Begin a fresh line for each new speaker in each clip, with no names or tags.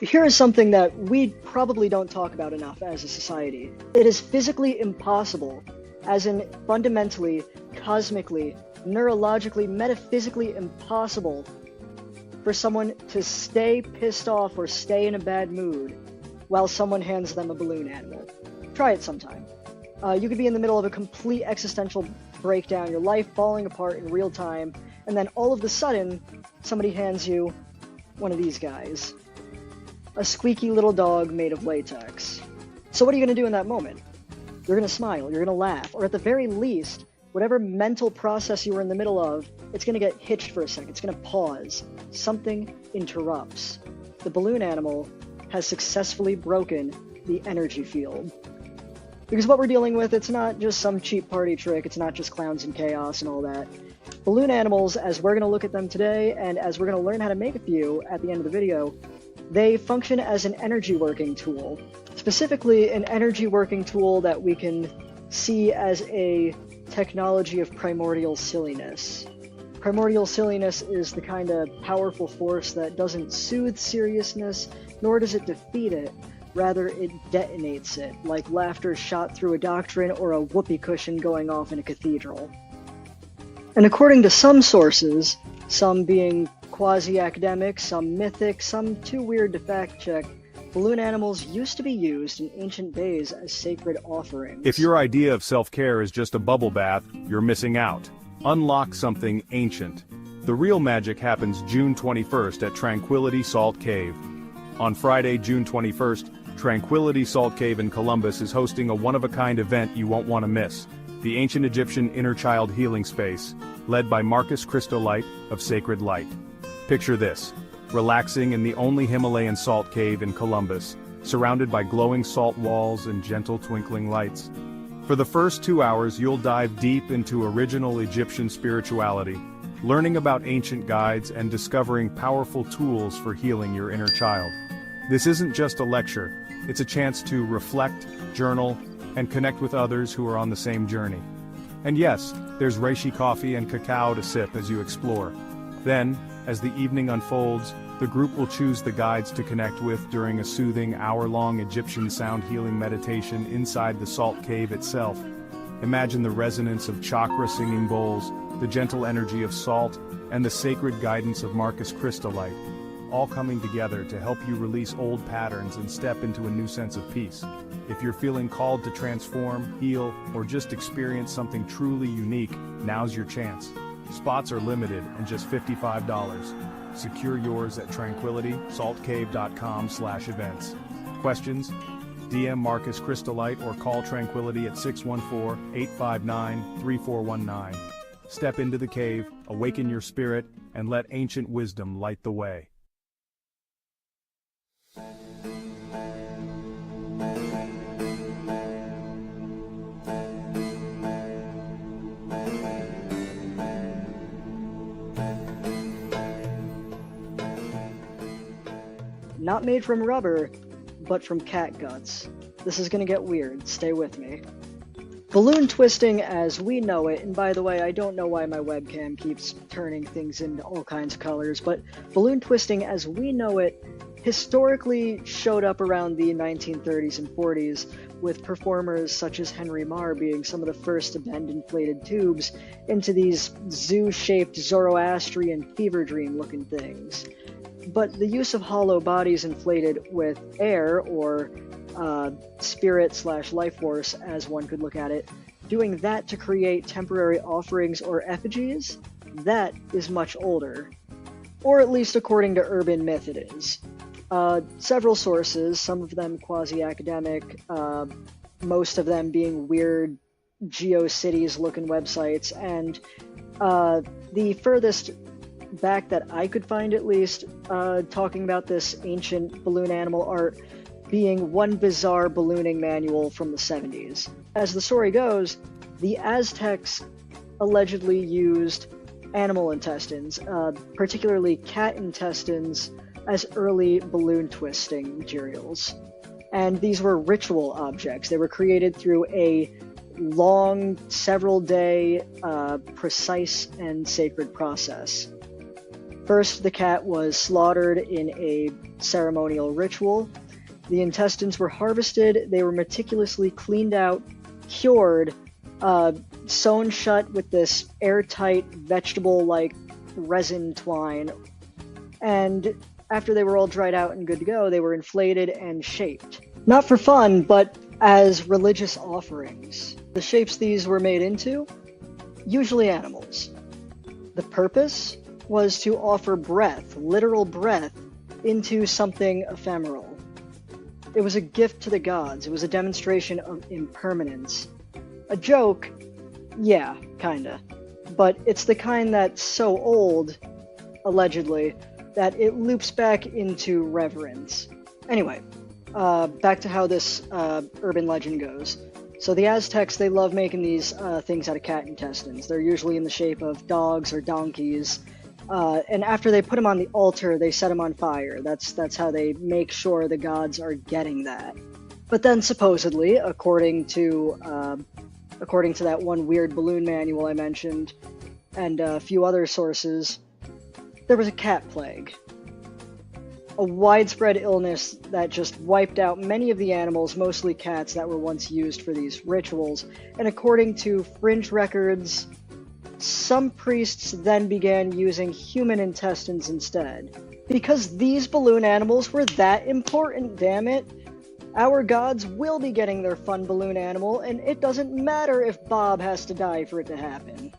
Here is something that we probably don't talk about enough as a society. It is physically impossible, as in fundamentally, cosmically, neurologically, metaphysically impossible for someone to stay pissed off or stay in a bad mood while someone hands them a balloon animal. Try it sometime. You could be in the middle of a complete existential breakdown, your life falling apart in real time, and then all of a sudden, somebody hands you one of these guys. A squeaky little dog made of latex. So what are you going to do in that moment? You're going to smile, you're going to laugh, or at the very least, whatever mental process you were in the middle of, it's going to get hitched for a second, it's going to pause. Something interrupts. The balloon animal has successfully broken the energy field. Because what we're dealing with, it's not just some cheap party trick, it's not just clowns and chaos and all that. Balloon animals, as we're going to look at them today, and as we're going to learn how to make a few at the end of the video, they function as an energy working tool. Specifically, an energy working tool that we can see as a technology of primordial silliness. Primordial silliness is the kind of powerful force that doesn't soothe seriousness, nor does it defeat it. Rather, it detonates it, like laughter shot through a doctrine or a whoopee cushion going off in a cathedral. And according to some sources, some being quasi-academic, some mythic, some too weird to fact-check, balloon animals used to be used in ancient days as sacred offerings.
If your idea of self-care is just a bubble bath, you're missing out. Unlock something ancient. The real magic happens June 21st at Tranquility Salt Cave. On Friday, June 21st, Tranquility Salt Cave in Columbus is hosting a one-of-a-kind event you won't want to miss. The ancient Egyptian inner child healing space, led by Marcus Christolite of Sacred Light. Picture this, relaxing in the only Himalayan salt cave in Columbus, surrounded by glowing salt walls and gentle twinkling lights. For the first 2 hours you'll dive deep into original Egyptian spirituality, learning about ancient guides and discovering powerful tools for healing your inner child. This isn't just a lecture, it's a chance to reflect, journal, and connect with others who are on the same journey. And yes, there's reishi coffee and cacao to sip as you explore. Then, as the evening unfolds, the group will choose the guides to connect with during a soothing hour-long Egyptian sound healing meditation inside the salt cave itself. Imagine the resonance of chakra singing bowls, the gentle energy of salt, and the sacred guidance of Marcus Christolite, all coming together to help you release old patterns and step into a new sense of peace. If you're feeling called to transform, heal, or just experience something truly unique, now's your chance. Spots are limited and just $55. Secure yours at tranquilitysaltcave.com/events. Questions? DM Marcus Christolite or call Tranquility at 614-859-3419. Step into the cave, awaken your spirit, and let ancient wisdom light the way.
Not made from rubber, but from cat guts. This is gonna get weird, stay with me. Balloon twisting as we know it, and by the way, I don't know why my webcam keeps turning things into all kinds of colors, but balloon twisting as we know it historically showed up around the 1930s and 40s, with performers such as Henry Marr being some of the first to bend inflated tubes into these zoo-shaped Zoroastrian fever dream looking things. But the use of hollow bodies inflated with air, or spirit/life force, as one could look at it, doing that to create temporary offerings or effigies, that is much older. Or at least according to urban myth it is. Several sources, some of them quasi-academic, most of them being weird GeoCities looking websites, and the furthest back that I could find, at least, talking about this ancient balloon animal art being one bizarre ballooning manual from the 70s. As the story goes, the Aztecs allegedly used animal intestines, particularly cat intestines, as early balloon twisting materials. And these were ritual objects. They were created through a long, several-day, precise and sacred process. First, the cat was slaughtered in a ceremonial ritual. The intestines were harvested, they were meticulously cleaned out, cured, sewn shut with this airtight vegetable-like resin twine, and after they were all dried out and good to go, they were inflated and shaped. Not for fun, but as religious offerings. The shapes these were made into? Usually animals. The purpose was to offer breath, literal breath, into something ephemeral. It was a gift to the gods. It was a demonstration of impermanence. A joke? Yeah, kinda. But it's the kind that's so old, allegedly, that it loops back into reverence. Anyway, back to how this urban legend goes. So the Aztecs, they love making these things out of cat intestines. They're usually in the shape of dogs or donkeys. And after they put them on the altar, they set them on fire. That's how they make sure the gods are getting that. But then supposedly, according to that one weird balloon manual I mentioned, and a few other sources, there was a cat plague. A widespread illness that just wiped out many of the animals, mostly cats, that were once used for these rituals. And according to fringe records, some priests then began using human intestines instead. Because these balloon animals were that important, damn it! Our gods will be getting their fun balloon animal, and it doesn't matter if Bob has to die for it to happen.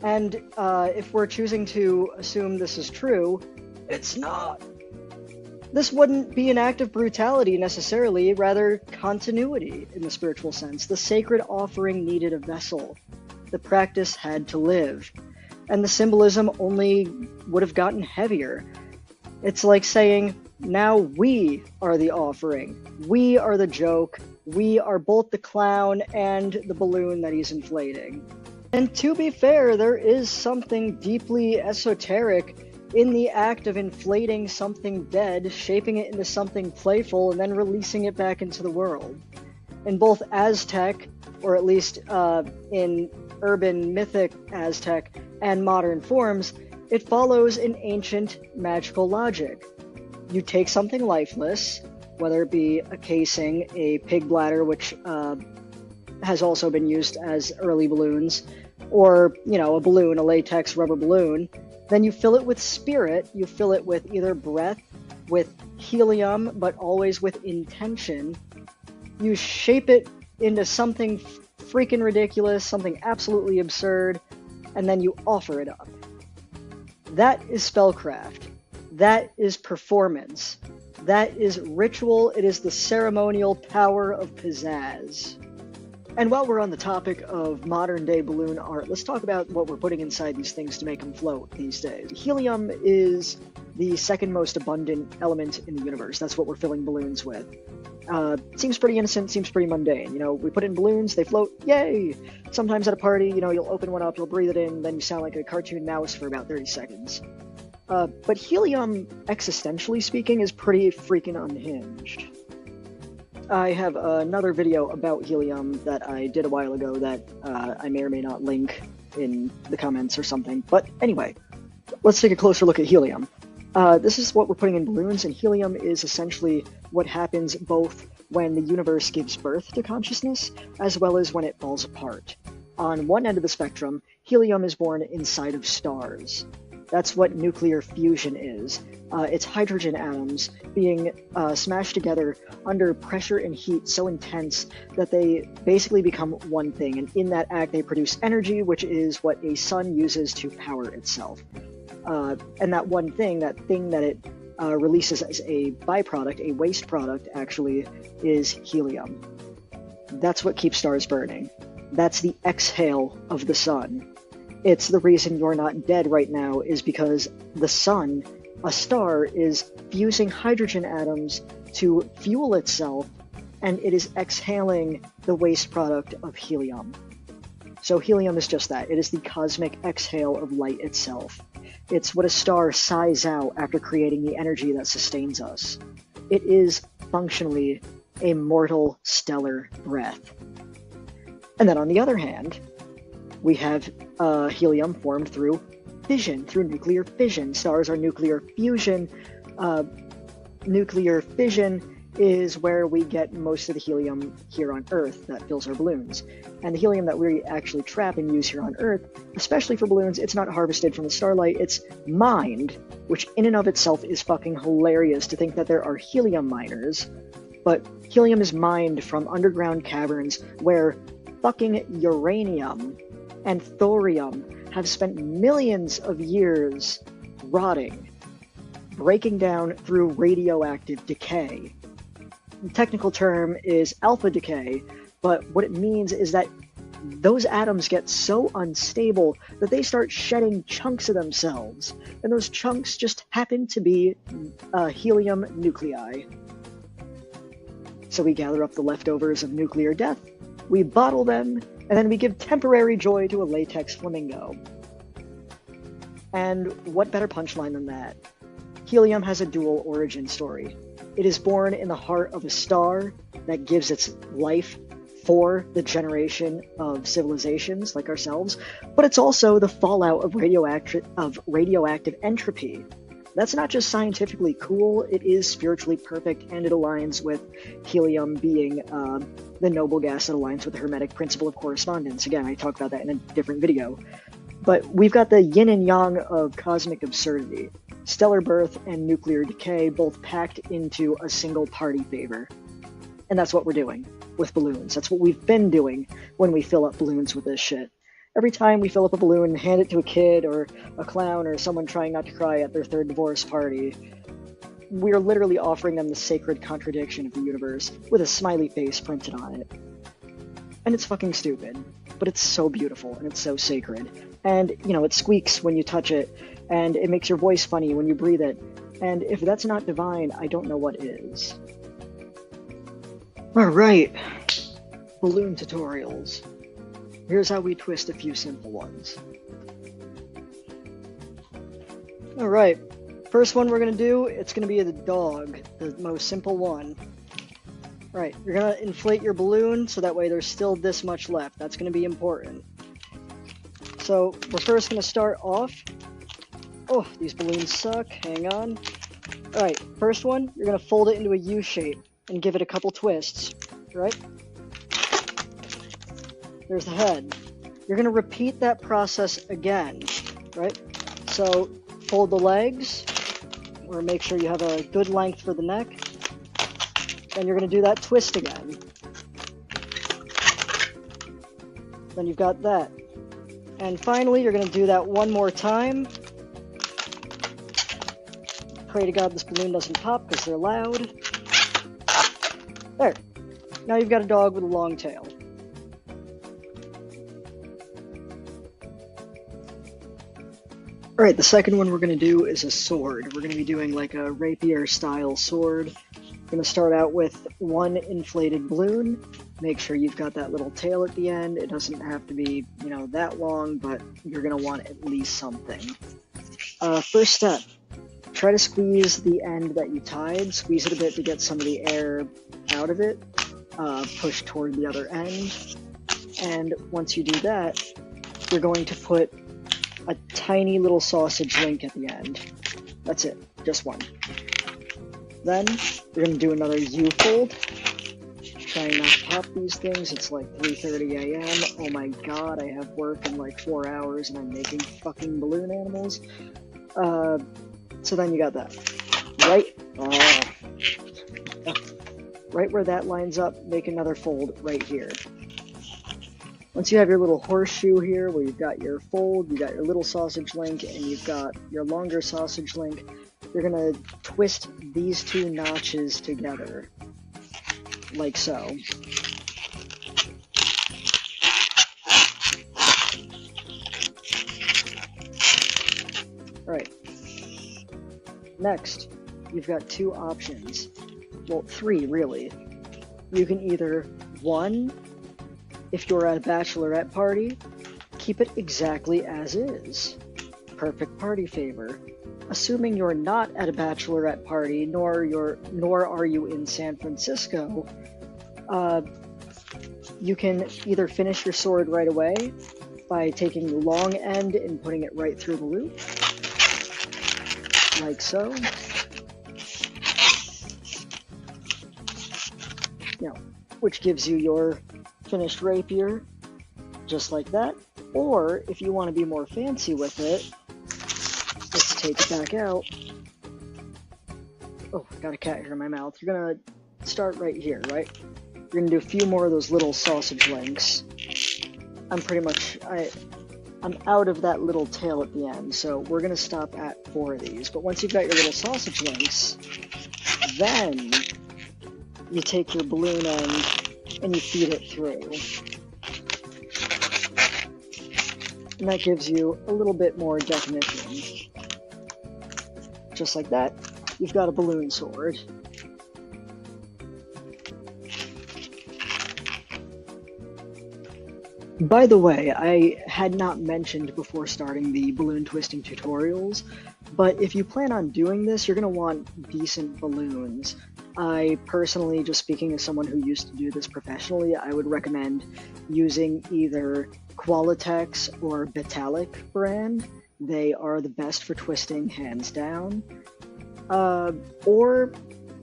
And if we're choosing to assume this is true, it's not. This wouldn't be an act of brutality necessarily, rather continuity in the spiritual sense. The sacred offering needed a vessel. The practice had to live. And the symbolism only would have gotten heavier. It's like saying, now we are the offering. We are the joke. We are both the clown and the balloon that he's inflating. And to be fair, there is something deeply esoteric in the act of inflating something dead, shaping it into something playful, and then releasing it back into the world. In both Aztec, or at least in urban mythic Aztec, and modern forms, it follows an ancient magical logic. You take something lifeless, whether it be a casing, a pig bladder, which has also been used as early balloons, or, a balloon, a latex rubber balloon. Then you fill it with spirit, you fill it with either breath, with helium, but always with intention. You shape it into something freaking ridiculous, something absolutely absurd, and then you offer it up. That is spellcraft. That is performance. That is ritual. It is the ceremonial power of pizzazz. And while we're on the topic of modern-day balloon art, let's talk about what we're putting inside these things to make them float these days. Helium is the second most abundant element in the universe. That's what we're filling balloons with. Seems pretty innocent, seems pretty mundane. We put in balloons, they float, yay! Sometimes at a party, you'll open one up, you'll breathe it in, then you sound like a cartoon mouse for about 30 seconds. But helium, existentially speaking, is pretty freaking unhinged. I have another video about helium that I did a while ago that I may or may not link in the comments or something. But anyway, let's take a closer look at helium. This is what we're putting in balloons, and helium is essentially what happens both when the universe gives birth to consciousness, as well as when it falls apart. On one end of the spectrum, helium is born inside of stars. That's what nuclear fusion is. It's hydrogen atoms being smashed together under pressure and heat so intense that they basically become one thing. And in that act, they produce energy, which is what a sun uses to power itself. And that one thing, that it releases as a byproduct, a waste product actually, is helium. That's what keeps stars burning. That's the exhale of the sun. It's the reason you're not dead right now, is because the sun, a star, is fusing hydrogen atoms to fuel itself, and it is exhaling the waste product of helium. So helium is just that. It is the cosmic exhale of light itself. It's what a star sighs out after creating the energy that sustains us. It is functionally a mortal stellar breath. And then on the other hand, we have helium formed through fission, through nuclear fission. Stars are nuclear fusion. Nuclear fission is where we get most of the helium here on Earth that fills our balloons. And the helium that we actually trap and use here on Earth, especially for balloons, it's not harvested from the starlight, it's mined, which in and of itself is fucking hilarious to think that there are helium miners. But helium is mined from underground caverns where fucking uranium and thorium have spent millions of years rotting, breaking down through radioactive decay. The technical term is alpha decay, but what it means is that those atoms get so unstable that they start shedding chunks of themselves, and those chunks just happen to be helium nuclei. So we gather up the leftovers of nuclear death, we bottle them, and then we give temporary joy to a latex flamingo. And what better punchline than that? Helium has a dual origin story. It is born in the heart of a star that gives its life for the generation of civilizations like ourselves, but it's also the fallout of radioactive entropy. That's not just scientifically cool, it is spiritually perfect, and it aligns with helium being the noble gas that aligns with the Hermetic principle of correspondence. Again, I talked about that in a different video. But we've got the yin and yang of cosmic absurdity. Stellar birth and nuclear decay both packed into a single party favor. And that's what we're doing with balloons. That's what we've been doing when we fill up balloons with this shit. Every time we fill up a balloon and hand it to a kid or a clown or someone trying not to cry at their third divorce party, we're literally offering them the sacred contradiction of the universe with a smiley face printed on it. And it's fucking stupid, but it's so beautiful and it's so sacred. And, you know, it squeaks when you touch it, and it makes your voice funny when you breathe it. And if that's not divine, I don't know what is. Alright, balloon tutorials. Here's how we twist a few simple ones. Alright, first one we're going to do, it's going to be the dog, the most simple one. Right, you're going to inflate your balloon so that way there's still this much left. That's going to be important. So we're first going to start off. Oh, these balloons suck. Hang on. Alright, first one, you're going to fold it into a U shape and give it a couple twists. Right? There's the head. You're going to repeat that process again. Right? So fold the legs, or make sure you have a good length for the neck. Then you're going to do that twist again. Then you've got that. And finally, you're going to do that one more time. Pray to God this balloon doesn't pop because they're loud. There. Now you've got a dog with a long tail. Alright, the second one we're going to do is a sword. We're going to be doing like a rapier style sword. I'm going to start out with one inflated balloon. Make sure you've got that little tail at the end. It doesn't have to be, you know, that long, but you're going to want at least something. First step, try to squeeze the end that you tied. Squeeze it a bit to get some of the air out of it. Push toward the other end. And once you do that, you're going to put a tiny little sausage link at the end. That's it, just one. Then we're going to do another U-fold. Try not to pop these things. It's like 3:30 a.m. Oh my god, I have work in like 4 hours and I'm making fucking balloon animals. So then you got that. Right where that lines up, make another fold right here. Once you have your little horseshoe here where you've got your fold, you got your little sausage link, and you've got your longer sausage link, you're going to twist these two notches together, like so. Alright. Next, you've got two options. Well, three, really. You can either, one, if you're at a bachelorette party, keep it exactly as is. Perfect party favor. Assuming you're not at a bachelorette party, nor are you in San Francisco, You can either finish your sword right away by taking the long end and putting it right through the loop, like so. Which gives you your finished rapier, just like that. Or, if you want to be more fancy with it, let's take it back out. Oh, I got a cat here in my mouth. You're gonna start right here, right? You're gonna do a few more of those little sausage links. I'm out of that little tail at the end, so we're gonna stop at 4 of these. But once you've got your little sausage links, then you take your balloon end and you feed it through. And that gives you a little bit more definition. Just like that, you've got a balloon sword. By the way, I had not mentioned before starting the balloon twisting tutorials, but if you plan on doing this, you're going to want decent balloons. I personally, just speaking as someone who used to do this professionally, I would recommend using either Qualitex or Betalic brand. They are the best for twisting, hands down. Or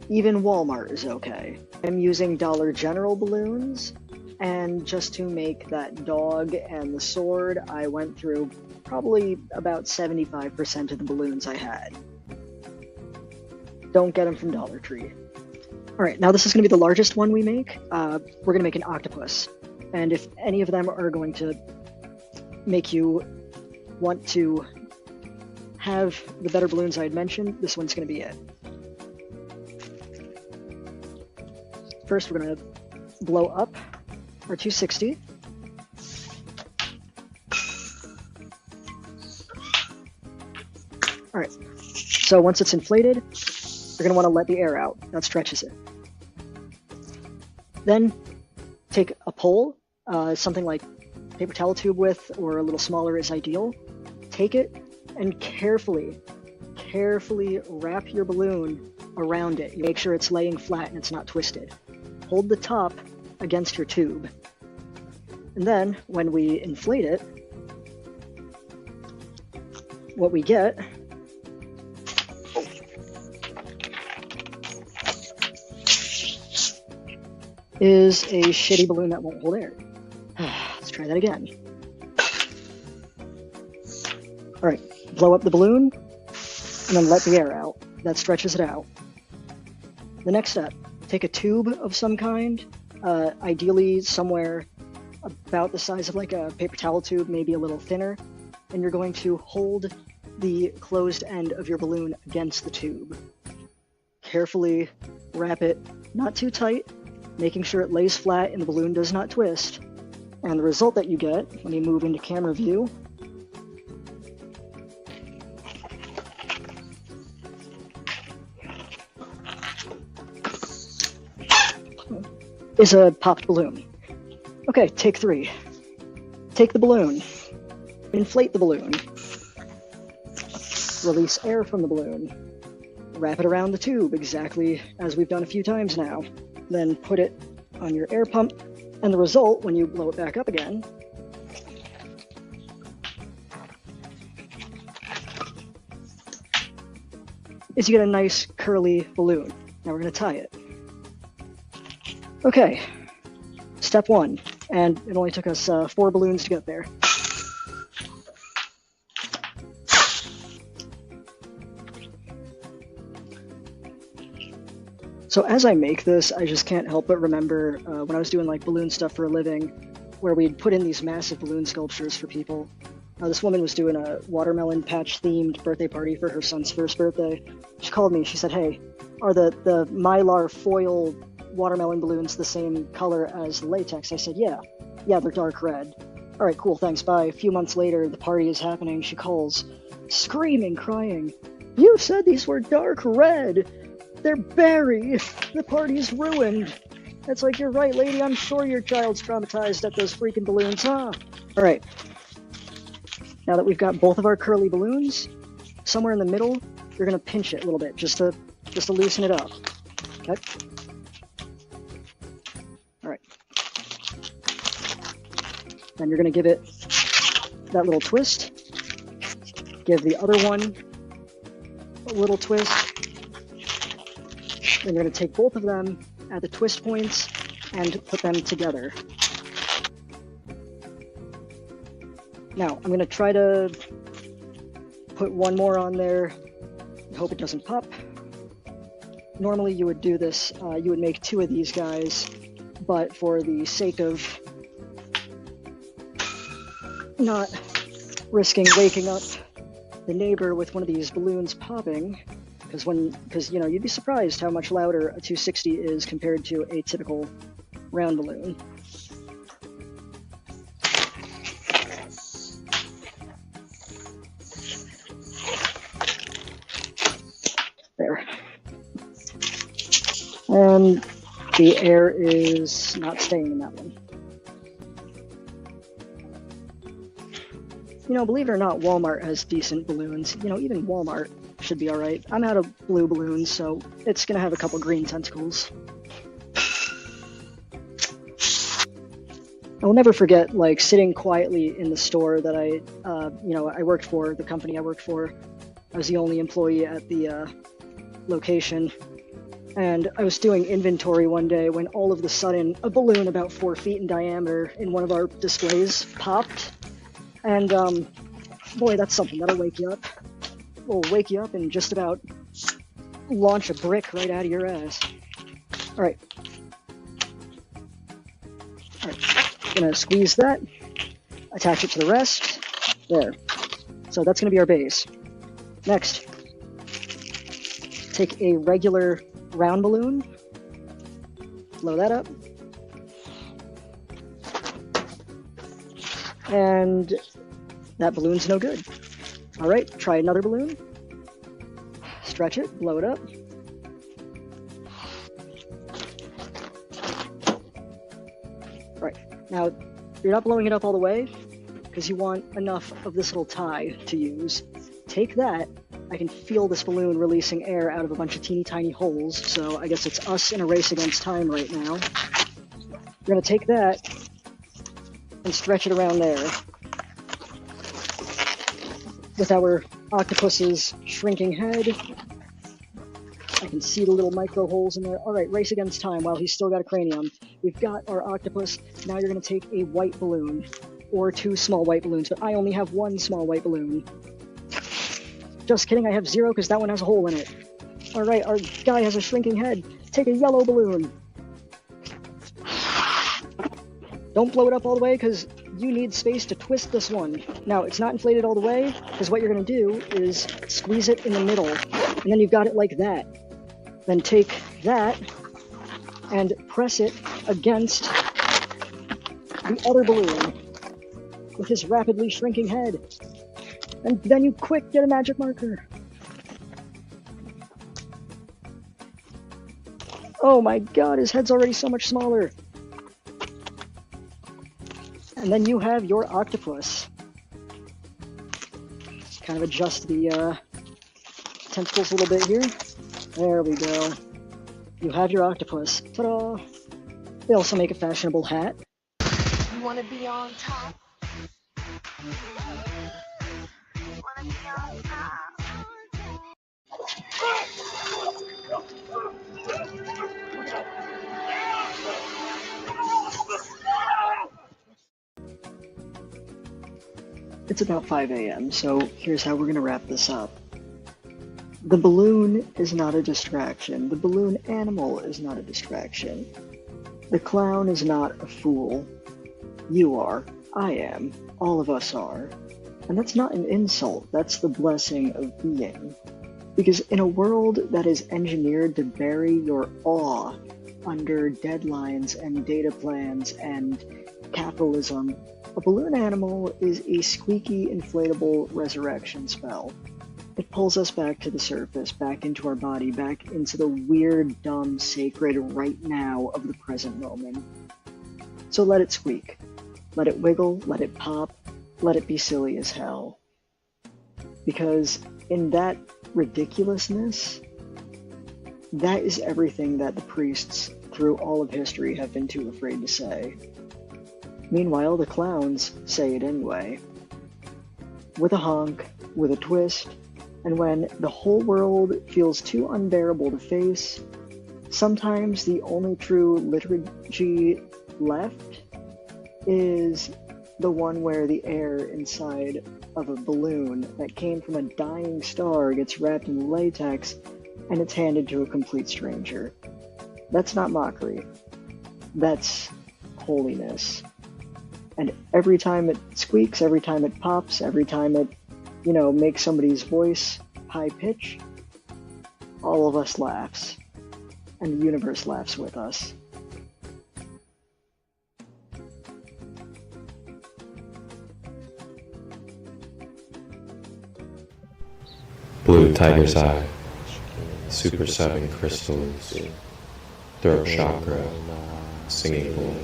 even Walmart is okay. I'm using Dollar General balloons, and just to make that dog and the sword, I went through probably about 75% of the balloons I had. Don't get them from Dollar Tree. Alright, now this is going to be the largest one we make. We're going to make an octopus. And if any of them are going to make you want to have the better balloons I had mentioned, this one's going to be it. First, we're going to blow up our 260. Alright, so once it's inflated, you're going to want to let the air out. That stretches it. Then take a pole, something like paper towel tube width or a little smaller is ideal. Take it and carefully wrap your balloon around it. You make sure it's laying flat and it's not twisted. Hold the top against your tube. And then when we inflate it, what we get is a shitty balloon that won't hold air. Let's try that again. Alright, blow up the balloon, and then let the air out. That stretches it out. The next step, take a tube of some kind, ideally somewhere about the size of like a paper towel tube, maybe a little thinner, and you're going to hold the closed end of your balloon against the tube. Carefully wrap it, not too tight, making sure it lays flat and the balloon does not twist. And the result that you get, when you move into camera view, is a popped balloon. Okay, take 3. Take the balloon, inflate the balloon, release air from the balloon, wrap it around the tube exactly as we've done a few times now. Then put it on your air pump, and the result, when you blow it back up again, is you get a nice curly balloon. Now we're going to tie it. Okay, step 1, and it only took us 4 balloons to get there. So as I make this, I just can't help but remember when I was doing like balloon stuff for a living, where we'd put in these massive balloon sculptures for people. This woman was doing a watermelon patch themed birthday party for her son's first birthday. She called me, she said, "Hey, are the Mylar foil watermelon balloons the same color as latex?" I said, yeah, they're dark red. All right, cool, thanks, bye. A few months later, the party is happening. She calls, screaming, crying, "You said these were dark red! They're berry! The party's ruined!" It's like, you're right, lady, I'm sure your child's traumatized at those freaking balloons, huh? All right, now that we've got both of our curly balloons, somewhere in the middle, you're gonna pinch it a little bit, just to loosen it up, okay? All right. Then you're going to give it that little twist. Give the other one a little twist. Then you're going to take both of them at the twist points and put them together. Now, I'm going to try to put one more on there. I hope it doesn't pop. Normally you would do this, you would make 2 of these guys, but for the sake of not risking waking up the neighbor with one of these balloons popping, because you know, you'd be surprised how much louder a 260 is compared to a typical round balloon. There. And the air is not staying in that one. You know, believe it or not, Walmart has decent balloons. You know, even Walmart should be alright. I'm out of blue balloons, so it's gonna have a couple green tentacles. I will never forget, like, sitting quietly in the store that I worked for, the company I worked for. I was the only employee at the location. And I was doing inventory one day when all of a sudden a balloon about 4 feet in diameter in one of our displays popped. And boy, that's something that'll wake you up. Will wake you up and just about launch a brick right out of your ass. Alright. Gonna squeeze that, attach it to the rest. There. So that's gonna be our base. Next, take a regular round balloon, blow that up, and that balloon's no good. All right, try another balloon, stretch it, blow it up. Right, now you're not blowing it up all the way because you want enough of this little tie to use. Take that. I can feel this balloon releasing air out of a bunch of teeny tiny holes, so I guess it's us in a race against time right now. We're gonna take that and stretch it around there. With our octopus's shrinking head, I can see the little micro holes in there. All right, race against time while he's still got a cranium. We've got our octopus. Now you're gonna take a white balloon, or 2 small white balloons, but I only have 1 small white balloon. Just kidding, I have 0 because that one has a hole in it. Alright, our guy has a shrinking head. Take a yellow balloon. Don't blow it up all the way because you need space to twist this one. Now, it's not inflated all the way because what you're going to do is squeeze it in the middle. And then you've got it like that. Then take that and press it against the other balloon with his rapidly shrinking head. And then you quick get a magic marker. Oh my god, his head's already so much smaller. And then you have your octopus. Kind of adjust the tentacles a little bit here. There we go. You have your octopus. Ta-da! They also make a fashionable hat.
You want to be on top?
It's about 5 a.m., so here's how we're going to wrap this up. The balloon is not a distraction. The balloon animal is not a distraction. The clown is not a fool. You are. I am. All of us are. And that's not an insult. That's the blessing of being. Because in a world that is engineered to bury your awe under deadlines and data plans and capitalism, a balloon animal is a squeaky, inflatable resurrection spell. It pulls us back to the surface, back into our body, back into the weird, dumb, sacred right now of the present moment. So let it squeak. Let it wiggle, let it pop, let it be silly as hell. Because in that ridiculousness, that is everything that the priests through all of history have been too afraid to say. Meanwhile, the clowns say it anyway. With a honk, with a twist, and when the whole world feels too unbearable to face, sometimes the only true liturgy left is the one where the air inside of a balloon that came from a dying star gets wrapped in latex and it's handed to a complete stranger. That's not mockery. That's holiness. And every time it squeaks, every time it pops, every time it, makes somebody's voice high pitch, all of us laughs. And the universe laughs with us.
Blue tiger's eye, Super 7 crystals, throat chakra, singing bowl,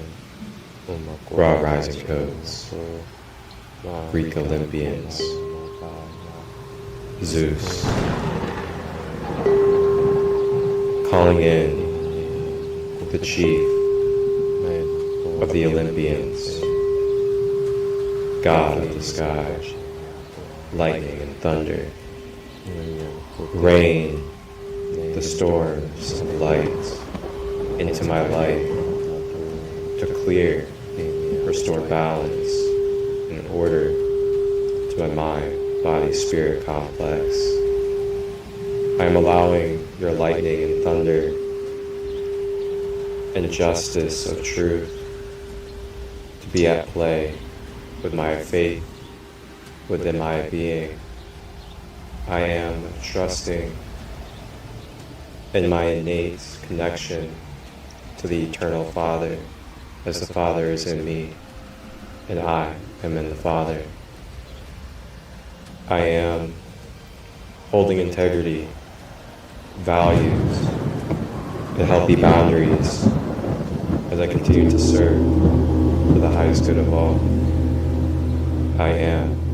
raw rising codes, Greek Olympians, Zeus, calling in the chief of the Olympians, God of the sky, lightning and thunder, rain the storms of light into my life to clear, restore balance and order to my mind, body, spirit complex. I am allowing your lightning and thunder and justice of truth to be at play with my faith within my being. I am trusting in my innate connection to the Eternal Father, as the Father is in me, and I am in the Father. I am holding integrity, values, and healthy boundaries as I continue to serve for the highest good of all. I am